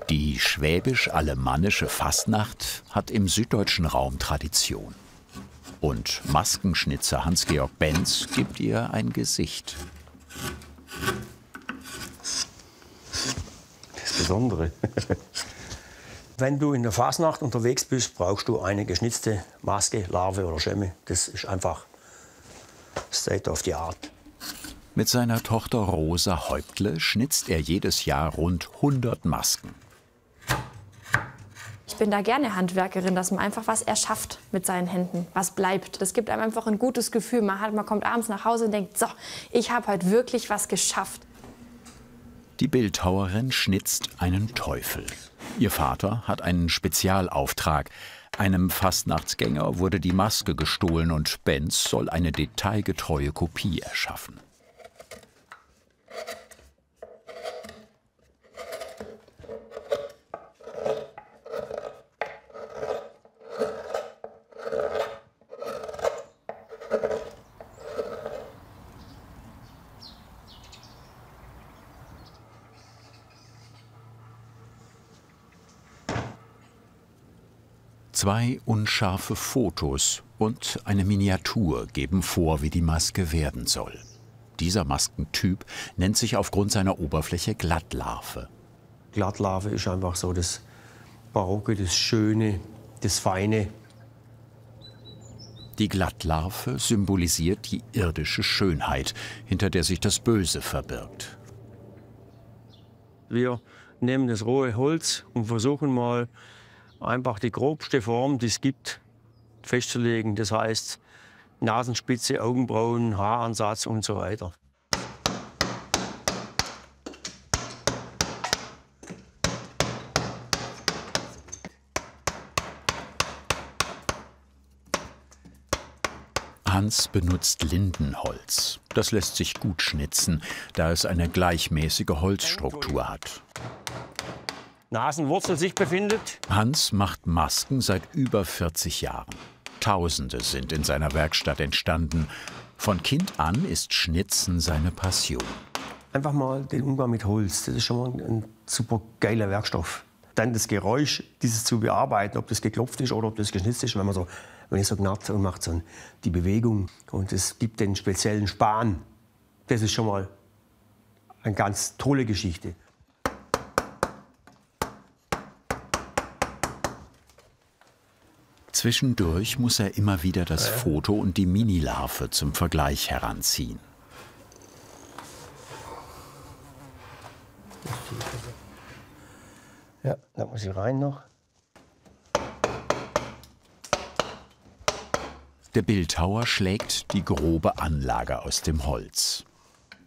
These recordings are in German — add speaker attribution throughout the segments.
Speaker 1: Die schwäbisch-alemannische Fastnacht hat im süddeutschen Raum Tradition. Und Maskenschnitzer Hans-Georg Benz gibt ihr ein Gesicht.
Speaker 2: Das Besondere. Wenn du in der Fasnacht unterwegs bist, brauchst du eine geschnitzte Maske, Larve oder Schemme. Das ist einfach state of the art.
Speaker 1: Mit seiner Tochter Rosa Häuptle schnitzt er jedes Jahr rund 100 Masken.
Speaker 3: Ich bin da gerne Handwerkerin, dass man einfach was erschafft mit seinen Händen, was bleibt. Das gibt einem einfach ein gutes Gefühl. Man kommt abends nach Hause und denkt, so, ich habe heute wirklich was geschafft.
Speaker 1: Die Bildhauerin schnitzt einen Teufel. Ihr Vater hat einen Spezialauftrag. Einem Fastnachtsgänger wurde die Maske gestohlen und Benz soll eine detailgetreue Kopie erschaffen. Zwei unscharfe Fotos und eine Miniatur geben vor, wie die Maske werden soll. Dieser Maskentyp nennt sich aufgrund seiner Oberfläche Glattlarve.
Speaker 2: Glattlarve ist einfach so das Barocke, das Schöne, das Feine.
Speaker 1: Die Glattlarve symbolisiert die irdische Schönheit, hinter der sich das Böse verbirgt.
Speaker 2: Wir nehmen das rohe Holz und versuchen mal, einfach die grobste Form, die es gibt, festzulegen. Das heißt Nasenspitze, Augenbrauen, Haaransatz und so weiter.
Speaker 1: Hans benutzt Lindenholz. Das lässt sich gut schnitzen, da es eine gleichmäßige Holzstruktur hat.
Speaker 2: Nasenwurzel sich befindet.
Speaker 1: Hans macht Masken seit über 40 Jahren. Tausende sind in seiner Werkstatt entstanden. Von Kind an ist Schnitzen seine Passion.
Speaker 2: Einfach mal den Umgang mit Holz, das ist schon mal ein super geiler Werkstoff. Dann das Geräusch, dieses zu bearbeiten, ob das geklopft ist oder ob das geschnitzt ist, wenn ich so knarrt und macht so die Bewegung und es gibt den speziellen Span. Das ist schon mal eine ganz tolle Geschichte.
Speaker 1: Zwischendurch muss er immer wieder das Foto und die Minilarve zum Vergleich heranziehen.
Speaker 2: Ja, da muss ich rein noch.
Speaker 1: Der Bildhauer schlägt die grobe Anlage aus dem Holz.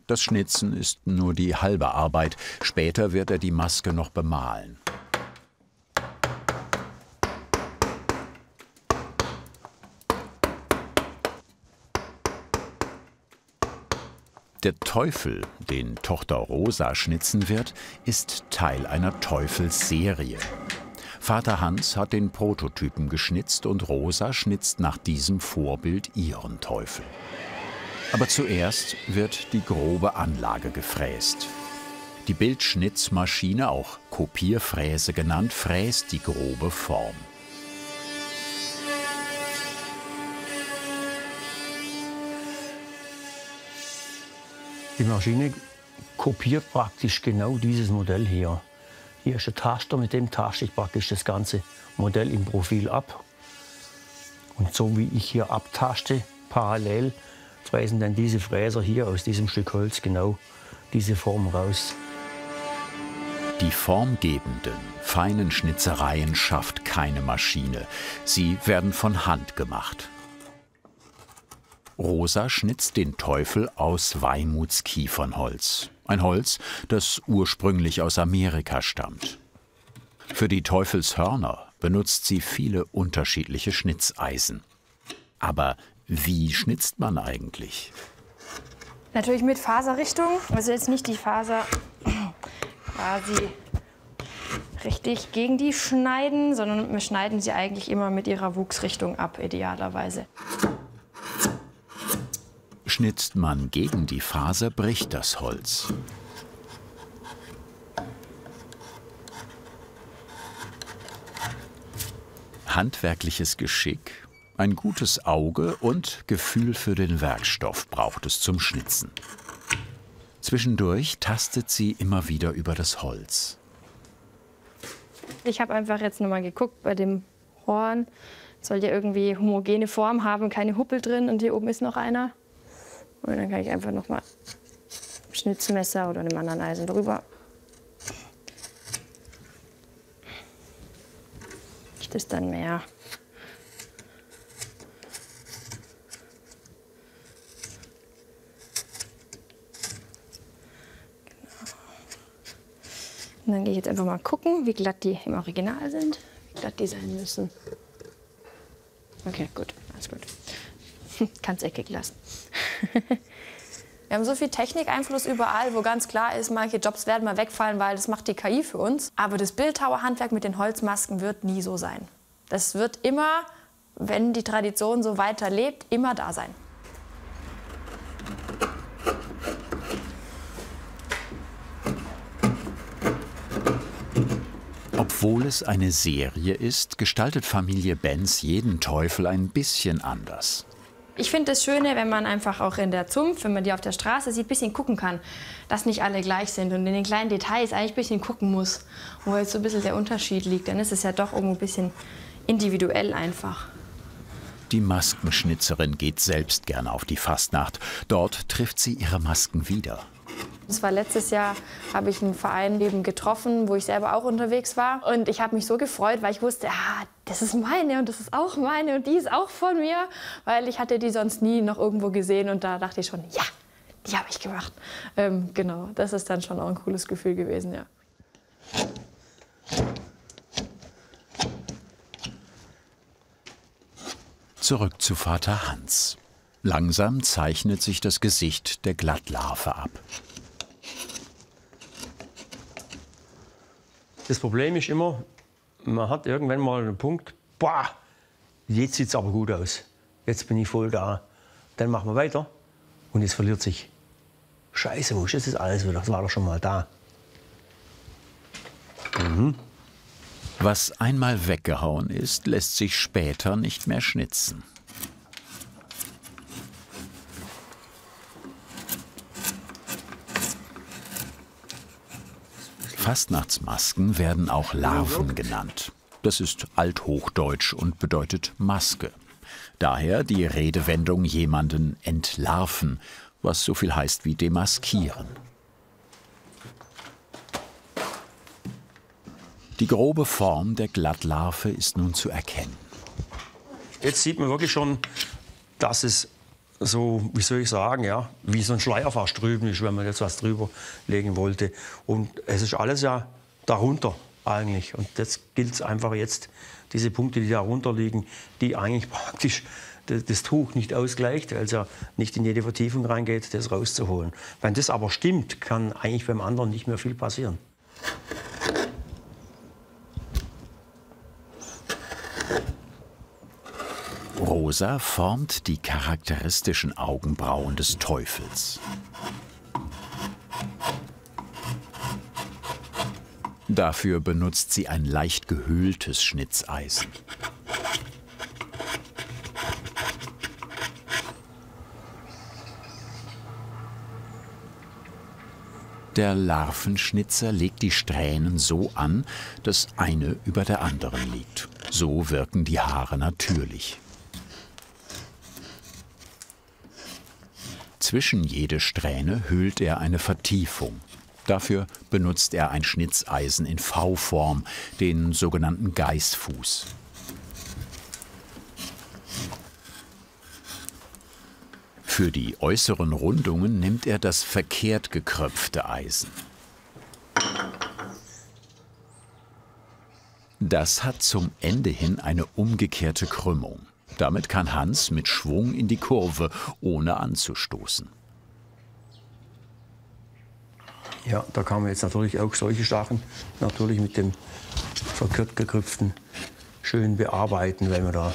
Speaker 1: Das Schnitzen ist nur die halbe Arbeit. Später wird er die Maske noch bemalen. Der Teufel, den Tochter Rosa schnitzen wird, ist Teil einer Teufelsserie. Vater Hans hat den Prototypen geschnitzt und Rosa schnitzt nach diesem Vorbild ihren Teufel. Aber zuerst wird die grobe Anlage gefräst. Die Bildschnitzmaschine, auch Kopierfräse genannt, fräst die grobe Form.
Speaker 2: Die Maschine kopiert praktisch genau dieses Modell hier. Hier ist ein Taster, mit dem taste ich praktisch das ganze Modell im Profil ab. Und so wie ich hier abtaste, parallel, fräsen dann diese Fräser hier aus diesem Stück Holz genau diese Form raus.
Speaker 1: Die formgebenden, feinen Schnitzereien schafft keine Maschine. Sie werden von Hand gemacht. Rosa schnitzt den Teufel aus Weimutskiefernholz. Ein Holz, das ursprünglich aus Amerika stammt. Für die Teufelshörner benutzt sie viele unterschiedliche Schnitzeisen. Aber wie schnitzt man eigentlich?
Speaker 3: Natürlich mit Faserrichtung. Also jetzt nicht die Faser quasi richtig gegen die schneiden, sondern wir schneiden sie eigentlich immer mit ihrer Wuchsrichtung ab, idealerweise.
Speaker 1: Schnitzt man gegen die Faser, bricht das Holz. Handwerkliches Geschick, ein gutes Auge und Gefühl für den Werkstoff braucht es zum Schnitzen. Zwischendurch tastet sie immer wieder über das Holz.
Speaker 3: Ich habe einfach jetzt noch mal geguckt bei dem Horn. Soll ja irgendwie homogene Form haben, keine Huppel drin und hier oben ist noch einer. Und dann kann ich einfach noch mal ein Schnitzmesser oder einem anderen Eisen drüber. Ich das dann mehr. Und dann gehe ich jetzt einfach mal gucken, wie glatt die im Original sind, wie glatt die sein müssen. Okay, gut, alles gut. Kann's eckig lassen. Wir haben so viel Technikeinfluss überall, wo ganz klar ist, manche Jobs werden mal wegfallen, weil das macht die KI für uns. Aber das Bildhauerhandwerk mit den Holzmasken wird nie so sein. Das wird immer, wenn die Tradition so weiterlebt, immer da sein.
Speaker 1: Obwohl es eine Serie ist, gestaltet Familie Benz jeden Teufel ein bisschen anders.
Speaker 3: Ich finde das Schöne, wenn man einfach auch in der Zunft, wenn man die auf der Straße sieht, ein bisschen gucken kann, dass nicht alle gleich sind und in den kleinen Details eigentlich ein bisschen gucken muss, wo jetzt so ein bisschen der Unterschied liegt. Dann ist es ja doch irgendwo ein bisschen individuell einfach.
Speaker 1: Die Maskenschnitzerin geht selbst gerne auf die Fastnacht. Dort trifft sie ihre Masken wieder.
Speaker 3: Das war letztes Jahr, habe ich einen Verein eben getroffen, wo ich selber auch unterwegs war. Und ich habe mich so gefreut, weil ich wusste, das ist meine und das ist auch meine und die ist auch von mir. Weil ich hatte die sonst nie noch irgendwo gesehen und da dachte ich schon, ja, die habe ich gemacht. Genau, das ist dann schon auch ein cooles Gefühl gewesen, ja.
Speaker 1: Zurück zu Vater Hans. Langsam zeichnet sich das Gesicht der Glattlarve ab.
Speaker 2: Das Problem ist immer, man hat irgendwann mal einen Punkt, boah, jetzt sieht es aber gut aus. Jetzt bin ich voll da. Dann machen wir weiter und es verliert sich. Scheiße, wo ist das alles wieder? Das war doch schon mal da.
Speaker 1: Was einmal weggehauen ist, lässt sich später nicht mehr schnitzen. Fastnachtsmasken werden auch Larven genannt. Das ist althochdeutsch und bedeutet Maske. Daher die Redewendung jemanden entlarven, was so viel heißt wie demaskieren. Die grobe Form der Glattlarve ist nun zu erkennen.
Speaker 2: Jetzt sieht man wirklich schon, dass es so, wie soll ich sagen, ja, wie so ein Schleier fast drüben ist, wenn man jetzt was drüber legen wollte. Und es ist alles ja darunter eigentlich. Und das gilt es einfach jetzt, diese Punkte, die darunter liegen, die eigentlich praktisch das Tuch nicht ausgleicht, weil es ja nicht in jede Vertiefung reingeht, das rauszuholen. Wenn das aber stimmt, kann eigentlich beim anderen nicht mehr viel passieren.
Speaker 1: Rosa formt die charakteristischen Augenbrauen des Teufels. Dafür benutzt sie ein leicht gehöhltes Schnitzeisen. Der Larvenschnitzer legt die Strähnen so an, dass eine über der anderen liegt. So wirken die Haare natürlich. Zwischen jede Strähne hüllt er eine Vertiefung. Dafür benutzt er ein Schnitzeisen in V-Form, den sogenannten Geißfuß. Für die äußeren Rundungen nimmt er das verkehrt gekröpfte Eisen. Das hat zum Ende hin eine umgekehrte Krümmung. Damit kann Hans mit Schwung in die Kurve, ohne anzustoßen.
Speaker 2: Ja, da kann man jetzt natürlich auch solche Sachen natürlich mit dem verkehrt gekrüpften schön bearbeiten, weil man da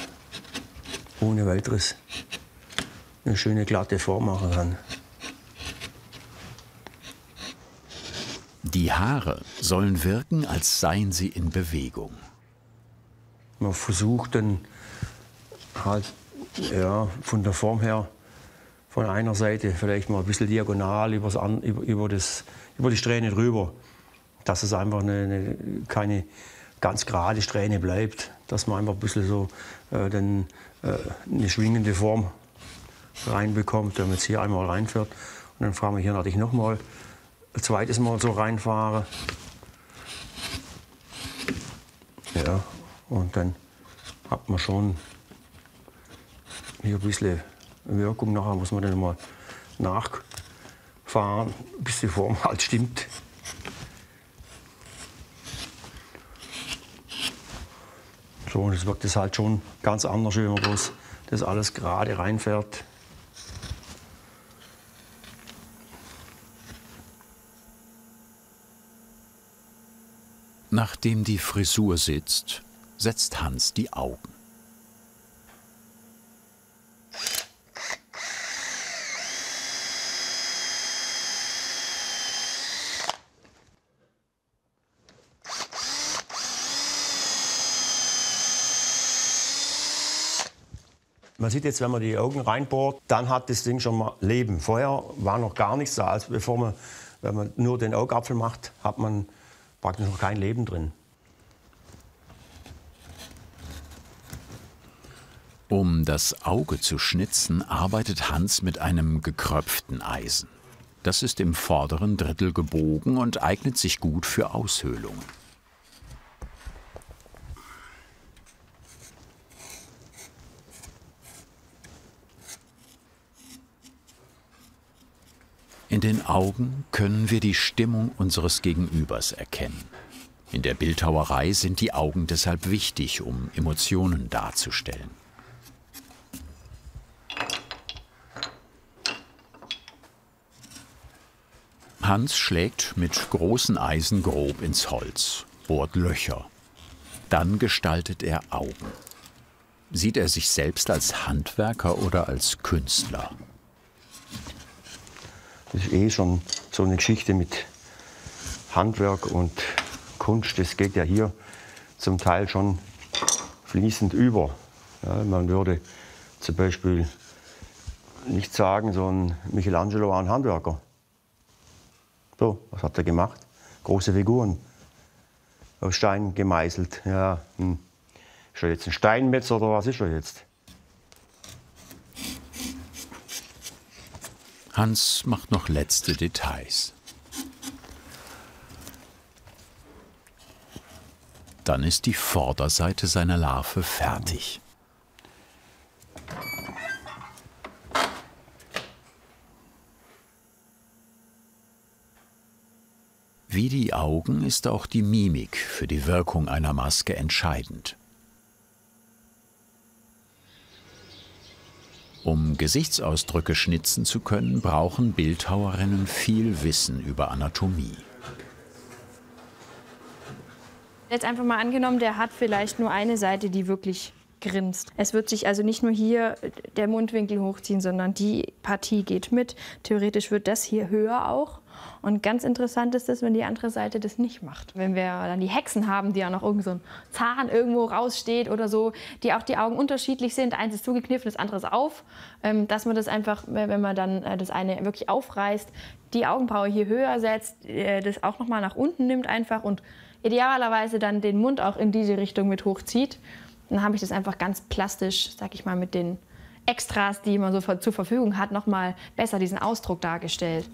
Speaker 2: ohne weiteres eine schöne glatte Form machen kann.
Speaker 1: Die Haare sollen wirken, als seien sie in Bewegung.
Speaker 2: man versucht dann halt ja, von der Form her von einer Seite vielleicht mal ein bisschen diagonal über die Strähne drüber, dass es einfach keine ganz gerade Strähne bleibt, dass man einfach ein bisschen so eine schwingende Form reinbekommt, wenn man jetzt hier einmal reinfährt. Und dann fahren wir hier natürlich noch mal ein zweites Mal so reinfahren. Ja, und dann hat man schon hier ein bisschen Wirkung. Nachher muss man dann mal nachfahren, bis die Form halt stimmt. So, und es wirkt das halt schon ganz anders, wenn man bloß das alles gerade reinfährt.
Speaker 1: Nachdem die Frisur sitzt, setzt Hans die Augen.
Speaker 2: Man sieht jetzt, wenn man die Augen reinbohrt, dann hat das Ding schon mal Leben. Vorher war noch gar nichts da. Also wenn man nur den Augapfel macht, hat man praktisch noch kein Leben drin.
Speaker 1: Um das Auge zu schnitzen, arbeitet Hans mit einem gekröpften Eisen. Das ist im vorderen Drittel gebogen und eignet sich gut für Aushöhlungen. In den Augen können wir die Stimmung unseres Gegenübers erkennen. In der Bildhauerei sind die Augen deshalb wichtig, um Emotionen darzustellen. Hans schlägt mit großen Eisen grob ins Holz, bohrt Löcher. Dann gestaltet er Augen. Sieht er sich selbst als Handwerker oder als Künstler?
Speaker 2: Das ist eh schon so eine Geschichte mit Handwerk und Kunst. Das geht ja hier zum Teil schon fließend über. Ja, man würde zum Beispiel nicht sagen, so ein Michelangelo war ein Handwerker. So, was hat er gemacht? Große Figuren aus Stein gemeißelt. Ja, ist er jetzt ein Steinmetzer oder was ist er jetzt?
Speaker 1: Hans macht noch letzte Details. Dann ist die Vorderseite seiner Larve fertig. Wie die Augen ist auch die Mimik für die Wirkung einer Maske entscheidend. Um Gesichtsausdrücke schnitzen zu können, brauchen Bildhauerinnen viel Wissen über Anatomie.
Speaker 3: Jetzt einfach mal angenommen, der hat vielleicht nur eine Seite, die wirklich grinst. Es wird sich also nicht nur hier der Mundwinkel hochziehen, sondern die Partie geht mit. Theoretisch wird das hier höher auch. Und ganz interessant ist es, wenn die andere Seite das nicht macht. Wenn wir dann die Hexen haben, die ja noch irgend so ein Zahn irgendwo raussteht oder so, die auch die Augen unterschiedlich sind, eins ist zugekniffen, das andere ist auf, dass man das einfach, wenn man dann das eine wirklich aufreißt, die Augenbraue hier höher setzt, das auch noch mal nach unten nimmt einfach und idealerweise dann den Mund auch in diese Richtung mit hochzieht. Dann habe ich das einfach ganz plastisch, sag ich mal, mit den Extras, die man so zur Verfügung hat, noch mal besser diesen Ausdruck dargestellt.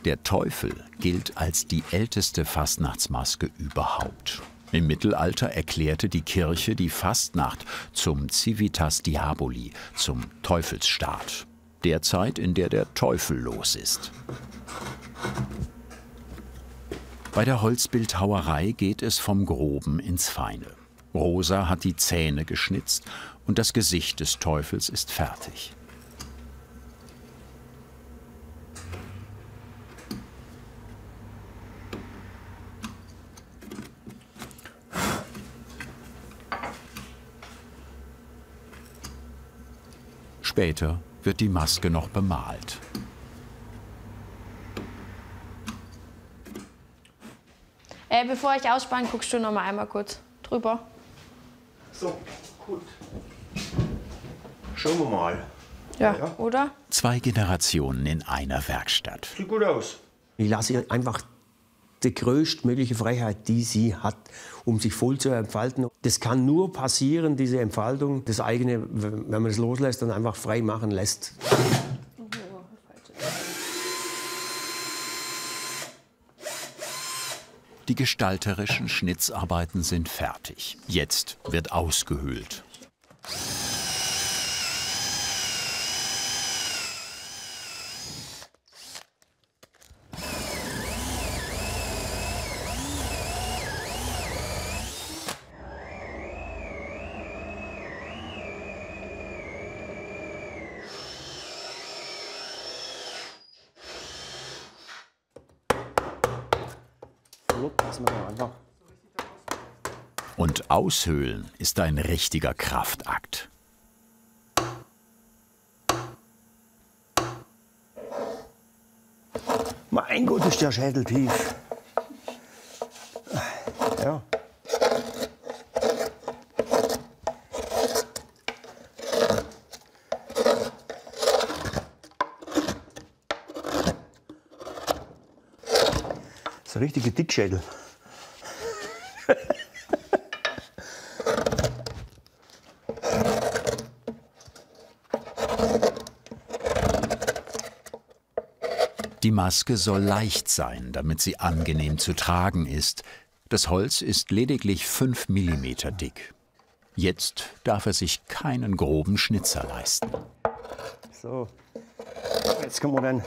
Speaker 1: Der Teufel gilt als die älteste Fastnachtsmaske überhaupt. Im Mittelalter erklärte die Kirche die Fastnacht zum Civitas Diaboli, zum Teufelsstaat. Der Zeit, in der der Teufel los ist. Bei der Holzbildhauerei geht es vom Groben ins Feine. Rosa hat die Zähne geschnitzt und das Gesicht des Teufels ist fertig. Später wird die Maske noch bemalt.
Speaker 3: Bevor ich ausspanne, guckst du noch mal einmal kurz drüber.
Speaker 2: So, gut. Schauen wir mal.
Speaker 3: Ja, oder?
Speaker 1: 2 Generationen in einer Werkstatt.
Speaker 2: Sieht gut aus. Ich lasse ihr einfach die größtmögliche Freiheit, die sie hat, um sich voll zu entfalten. Das kann nur passieren, diese Entfaltung, das eigene, wenn man es loslässt und einfach frei machen lässt.
Speaker 1: Die gestalterischen Schnitzarbeiten sind fertig. Jetzt wird ausgehöhlt. Und aushöhlen ist ein richtiger Kraftakt.
Speaker 2: Mein Gott, ist der Schädel tief. Ja. Das ist ein richtiger Dickschädel.
Speaker 1: Die Maske soll leicht sein, damit sie angenehm zu tragen ist. Das Holz ist lediglich 5 mm dick. Jetzt darf er sich keinen groben Schnitzer leisten.
Speaker 2: So, jetzt kommen wir dann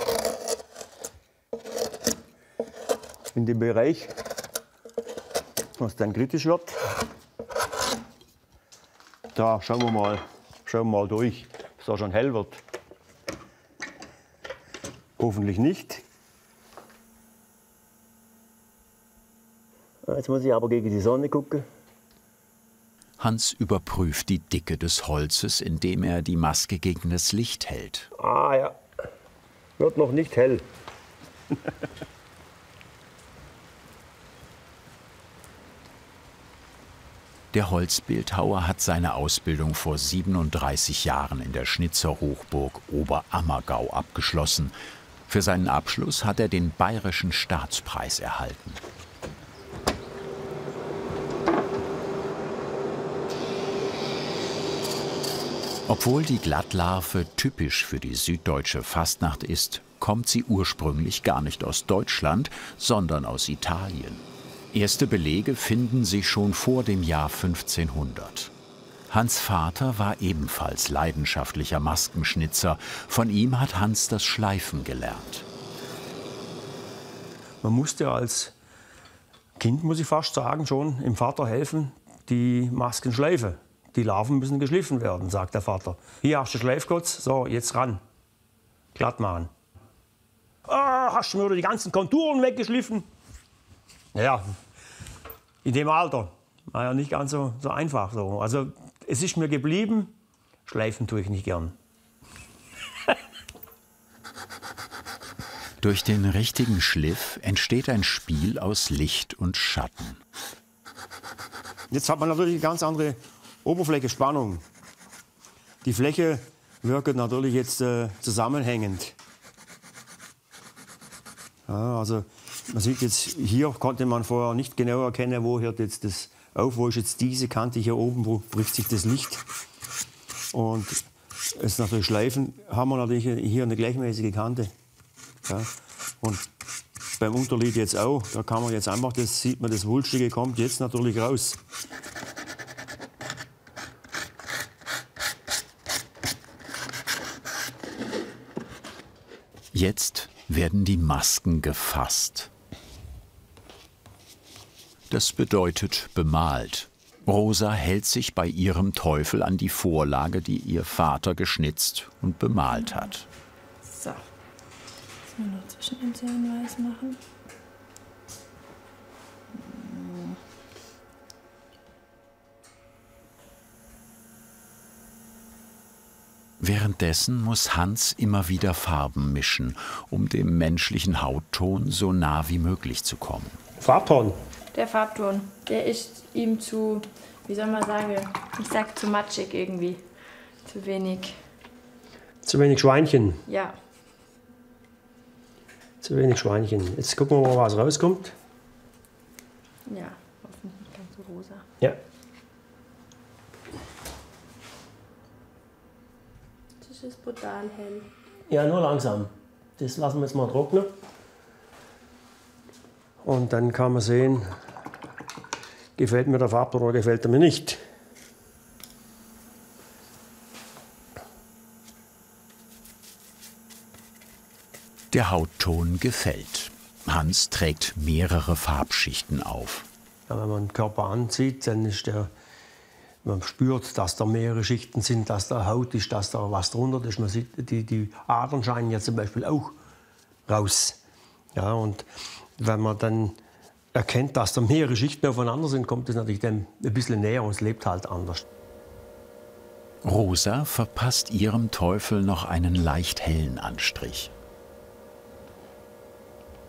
Speaker 2: in den Bereich, was dann kritisch wird. Da schauen wir mal durch, bis er schon hell wird. Hoffentlich nicht. Jetzt muss ich aber gegen die Sonne gucken.
Speaker 1: Hans überprüft die Dicke des Holzes, indem er die Maske gegen das Licht hält.
Speaker 2: Ah ja, wird noch nicht hell.
Speaker 1: Der Holzbildhauer hat seine Ausbildung vor 37 Jahren in der Schnitzerhochburg Oberammergau abgeschlossen. Für seinen Abschluss hat er den Bayerischen Staatspreis erhalten. Obwohl die Glattlarve typisch für die süddeutsche Fastnacht ist, kommt sie ursprünglich gar nicht aus Deutschland, sondern aus Italien. Erste Belege finden sich schon vor dem Jahr 1500. Hans Vater war ebenfalls leidenschaftlicher Maskenschnitzer. Von ihm hat Hans das Schleifen gelernt.
Speaker 2: Man musste als Kind, muss ich fast sagen, schon dem Vater helfen, die Masken schleifen. Die Larven müssen geschliffen werden, sagt der Vater. Hier hast du Schleifkotz, so, jetzt ran. Glatt machen. Ah, hast du mir wieder die ganzen Konturen weggeschliffen? Ja, in dem Alter war ja nicht ganz so einfach. So. Also, es ist mir geblieben, schleifen tue ich nicht gern.
Speaker 1: Durch den richtigen Schliff entsteht ein Spiel aus Licht und Schatten.
Speaker 2: Jetzt hat man natürlich eine ganz andere Oberflächenspannung. Die Fläche wirkt natürlich jetzt zusammenhängend. Ja, also man sieht jetzt, hier konnte man vorher nicht genau erkennen, wo hört jetzt das auf, wo ist jetzt diese Kante hier oben, wo bricht sich das Licht. Und es natürlich Schleifen haben wir natürlich hier eine gleichmäßige Kante. Ja. Und beim Unterlid jetzt auch, da kann man jetzt einfach, das sieht man, das Wulstige kommt jetzt natürlich raus.
Speaker 1: Jetzt werden die Masken gefasst. Das bedeutet bemalt. Rosa hält sich bei ihrem Teufel an die Vorlage, die ihr Vater geschnitzt und bemalt hat.
Speaker 3: So, jetzt mal noch zwischen den Zähnen weiß machen.
Speaker 1: Währenddessen muss Hans immer wieder Farben mischen, um dem menschlichen Hautton so nah wie möglich zu kommen.
Speaker 2: Farbton.
Speaker 3: Der Farbton, der ist ihm zu, wie soll man sagen, Ich sag zu matschig irgendwie. Zu wenig.
Speaker 2: Zu wenig Schweinchen.
Speaker 3: Ja.
Speaker 2: Zu wenig Schweinchen. Jetzt gucken wir mal, was rauskommt.
Speaker 3: Ja, hoffentlich nicht ganz so rosa.
Speaker 2: Ja.
Speaker 3: Das ist brutal hell.
Speaker 2: Ja, nur langsam. Das lassen wir jetzt mal trocknen. Und dann kann man sehen, gefällt mir der Farbton oder gefällt er mir nicht.
Speaker 1: Der Hautton gefällt. Hans trägt mehrere Farbschichten auf.
Speaker 2: Ja, wenn man den Körper ansieht, dann ist man spürt, dass da mehrere Schichten sind, dass da Haut ist, dass da was drunter ist. Man sieht, die Adern scheinen ja zum Beispiel auch raus. Ja, und wenn man dann erkennt, dass da mehrere Schichten aufeinander sind, kommt es natürlich dann ein bisschen näher und es lebt halt anders.
Speaker 1: Rosa verpasst ihrem Teufel noch einen leicht hellen Anstrich.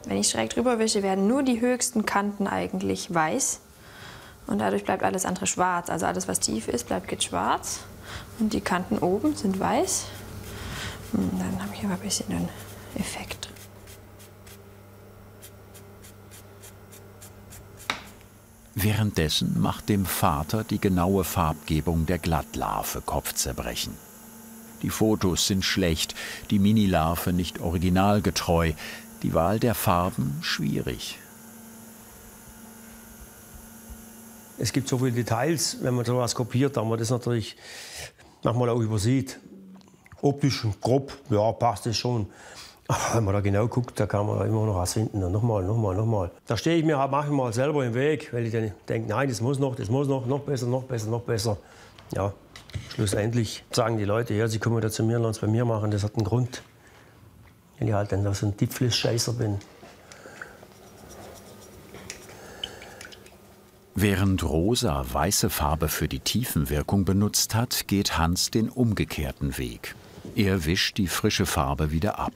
Speaker 3: Wenn ich schräg drüber wische, werden nur die höchsten Kanten eigentlich weiß. Und dadurch bleibt alles andere schwarz. Also alles, was tief ist, bleibt jetzt schwarz. Und die Kanten oben sind weiß. Und dann habe ich aber ein bisschen einen Effekt.
Speaker 1: Währenddessen macht dem Vater die genaue Farbgebung der Glattlarve Kopfzerbrechen. Die Fotos sind schlecht, die Minilarve nicht originalgetreu, die Wahl der Farben schwierig.
Speaker 2: Es gibt so viele Details, wenn man sowas kopiert, aber das natürlich manchmal auch übersieht. Optisch grob, ja, passt es schon. Aber wenn man da genau guckt, da kann man da immer noch was finden. Dann nochmal. Da stehe ich mir halt manchmal selber im Weg, weil ich dann denke, nein, das muss noch besser, noch besser. Ja, schlussendlich sagen die Leute, ja, sie kommen da zu mir und lassen es bei mir machen, das hat einen Grund. Weil ich halt dann so ein Tieflissscheißer bin.
Speaker 1: Während Rosa weiße Farbe für die Tiefenwirkung benutzt hat, geht Hans den umgekehrten Weg. Er wischt die frische Farbe wieder ab.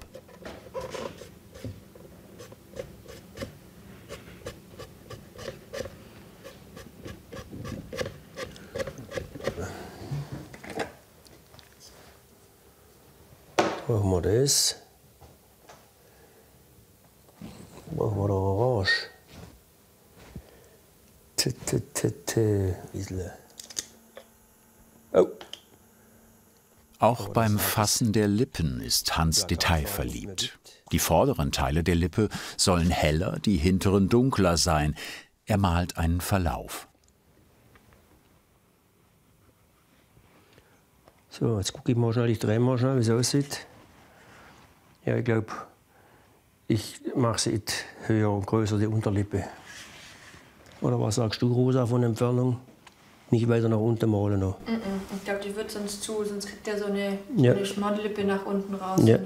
Speaker 2: Machen wir das. Machen wir da Orange. Oh.
Speaker 1: Auch beim Fassen der Lippen ist Hans detailverliebt. Die vorderen Teile der Lippe sollen heller, die hinteren dunkler sein. Er malt einen Verlauf.
Speaker 2: So, jetzt gucke ich mal schnell, ich drehe mal schnell, wie es aussieht. Ja, ich glaube, ich mache sie höher und größer, die Unterlippe. Oder was sagst du, Rosa, von Entfernung? Nicht weiter nach unten malen noch.
Speaker 3: Ich glaube, die wird sonst zu, sonst kriegt er so eine Schmoddlippe nach unten raus.
Speaker 2: Ja.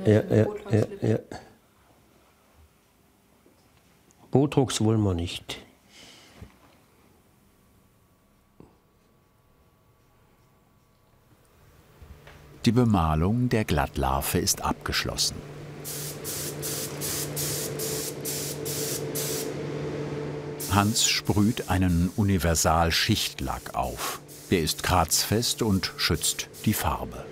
Speaker 2: Botox wollen wir nicht.
Speaker 1: Die Bemalung der Glattlarve ist abgeschlossen. Hans sprüht einen Universal-Schichtlack auf. Der ist kratzfest und schützt die Farbe.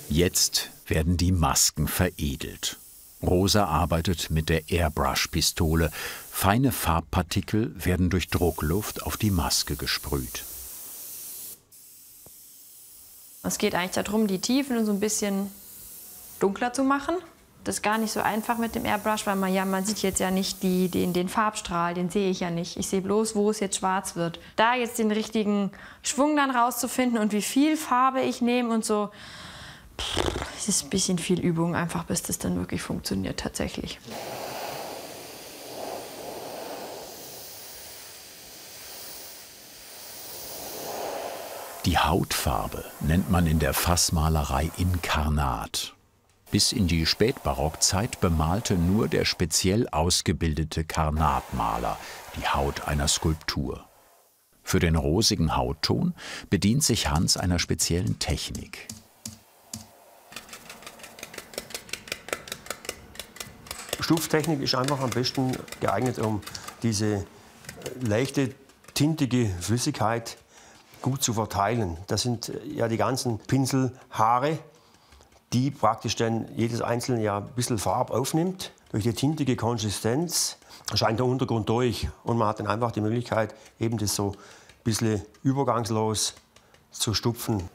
Speaker 1: Jetzt werden die Masken veredelt. Rosa arbeitet mit der Airbrush-Pistole. Feine Farbpartikel werden durch Druckluft auf die Maske gesprüht.
Speaker 3: Es geht eigentlich darum, die Tiefen so ein bisschen dunkler zu machen. Das ist gar nicht so einfach mit dem Airbrush, weil man sieht jetzt ja nicht den Farbstrahl, den sehe ich ja nicht. Ich sehe bloß, wo es jetzt schwarz wird. Da jetzt den richtigen Schwung dann rauszufinden und wie viel Farbe ich nehme und so, es ist ein bisschen viel Übung, einfach bis das dann wirklich funktioniert tatsächlich.
Speaker 1: Die Hautfarbe nennt man in der Fassmalerei Inkarnat. Bis in die Spätbarockzeit bemalte nur der speziell ausgebildete Karnatmaler die Haut einer Skulptur. Für den rosigen Hautton bedient sich Hans einer speziellen Technik.
Speaker 2: Stupftechnik ist einfach am besten geeignet, um diese leichte, tintige Flüssigkeit gut zu verteilen. Das sind ja die ganzen Pinselhaare, die praktisch dann jedes einzelne ja ein bisschen Farbe aufnimmt. Durch die tintige Konsistenz scheint der Untergrund durch und man hat dann einfach die Möglichkeit, eben das so ein bisschen übergangslos zu stupfen.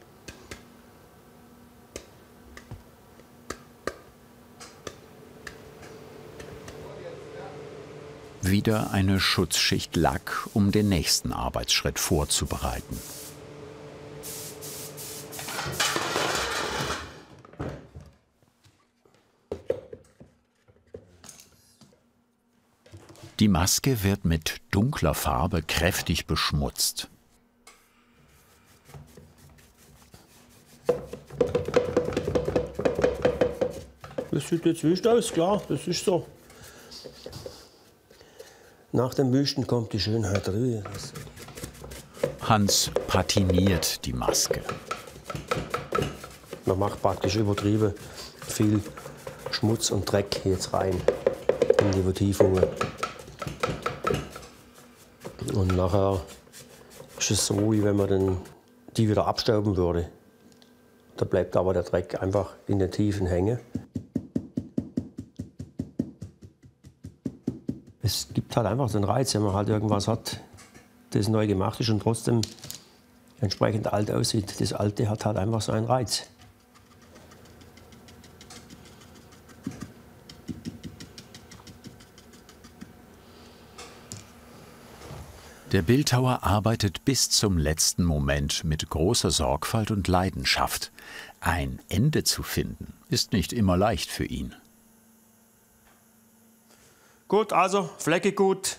Speaker 1: Wieder eine Schutzschicht Lack, um den nächsten Arbeitsschritt vorzubereiten. Die Maske wird mit dunkler Farbe kräftig beschmutzt.
Speaker 2: Das sieht jetzt wüst aus, klar, das ist so. Nach dem Wüsten kommt die Schönheit rüber.
Speaker 1: Hans patiniert die Maske.
Speaker 2: Man macht praktisch übertrieben viel Schmutz und Dreck jetzt rein in die Vertiefungen. Und nachher ist es so, wie wenn man dann die wieder abstauben würde. Da bleibt aber der Dreck einfach in den Tiefen hängen. Es gibt halt einfach den Reiz, wenn man halt irgendwas hat, das neu gemacht ist und trotzdem entsprechend alt aussieht. Das Alte hat halt einfach so einen Reiz.
Speaker 1: Der Bildhauer arbeitet bis zum letzten Moment mit großer Sorgfalt und Leidenschaft. Ein Ende zu finden, ist nicht immer leicht für ihn.
Speaker 2: Gut, also Flecke gut.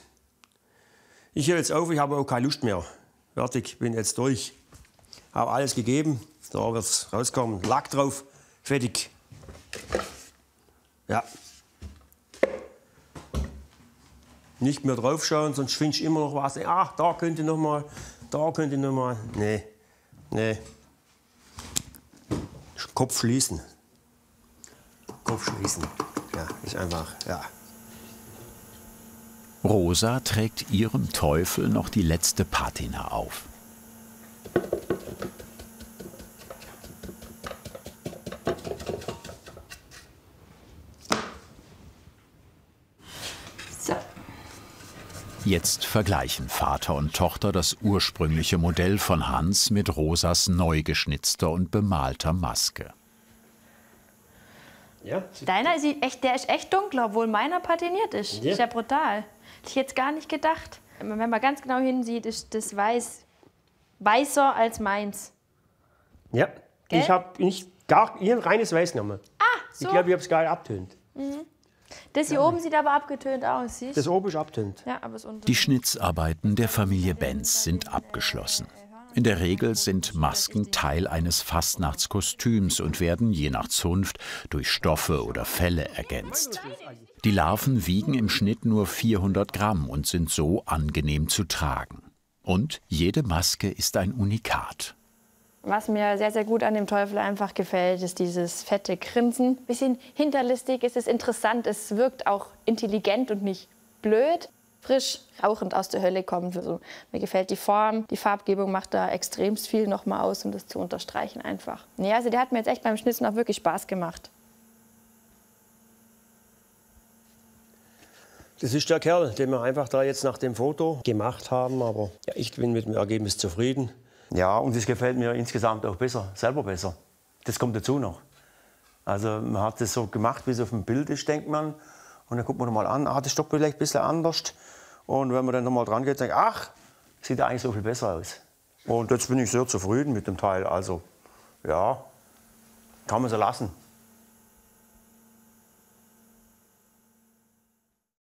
Speaker 2: Ich höre jetzt auf, ich habe auch keine Lust mehr. Fertig, bin jetzt durch. Habe alles gegeben, da wird es rauskommen. Lack drauf, fertig. Ja. Nicht mehr drauf schauen, sonst findest du immer noch was. Ach, da könnte noch mal, da könnte noch mal. Nee, nee. Kopf schließen. Kopf schließen. Ja, ist einfach, ja.
Speaker 1: Rosa trägt ihrem Teufel noch die letzte Patina auf.
Speaker 3: So.
Speaker 1: Jetzt vergleichen Vater und Tochter das ursprüngliche Modell von Hans mit Rosas neu geschnitzter und bemalter Maske.
Speaker 2: Ja,
Speaker 3: Deiner ist der ist echt dunkler, obwohl meiner patiniert ist.
Speaker 2: Ja.
Speaker 3: Ist ja brutal. Hätte ich jetzt gar nicht gedacht. Wenn man ganz genau hinsieht, ist das Weiß weißer als meins.
Speaker 2: ja.
Speaker 3: Gell?
Speaker 2: Ich habe nicht gar ein reines Weiß genommen.
Speaker 3: So.
Speaker 2: Ich glaube, ich habe es gar nicht abtönt.
Speaker 3: Das hier oben sieht aber abgetönt aus, siehst
Speaker 2: Das oben ist abtönt.
Speaker 3: Ja, aber das unten.
Speaker 1: Die Schnitzarbeiten der Familie Benz sind abgeschlossen. In der Regel sind Masken Teil eines Fastnachtskostüms und werden je nach Zunft durch Stoffe oder Felle ergänzt. Die Larven wiegen im Schnitt nur 400 Gramm und sind so angenehm zu tragen. Und jede Maske ist ein Unikat.
Speaker 3: Was mir sehr, sehr gut an dem Teufel einfach gefällt, ist dieses fette Grinsen. Bisschen hinterlistig, es ist interessant, es wirkt auch intelligent und nicht blöd. Frisch, rauchend aus der Hölle kommt. Also, mir gefällt die Form, die Farbgebung macht da extremst viel noch mal aus, um das zu unterstreichen einfach. Ja, also der hat mir jetzt echt beim Schnitzen auch wirklich Spaß gemacht.
Speaker 2: Das ist der Kerl, den wir einfach da jetzt nach dem Foto gemacht haben. Aber ja, ich bin mit dem Ergebnis zufrieden.
Speaker 4: Ja, und es gefällt mir insgesamt auch besser, selber besser. Das kommt dazu noch. Also man hat es so gemacht, wie es auf dem Bild ist, denkt man. Und dann guckt man noch mal an, das ist doch vielleicht ein bisschen anders. Und wenn man dann noch mal dran geht, denkt ach, sieht ja eigentlich so viel besser aus. Und jetzt bin ich sehr zufrieden mit dem Teil. Also ja, kann man so lassen.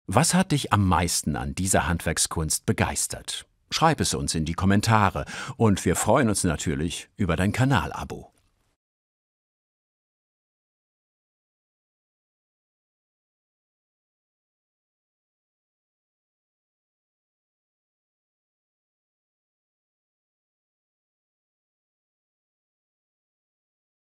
Speaker 1: Was hat dich am meisten an dieser Handwerkskunst begeistert? Schreib es uns in die Kommentare und wir freuen uns natürlich über dein Kanalabo.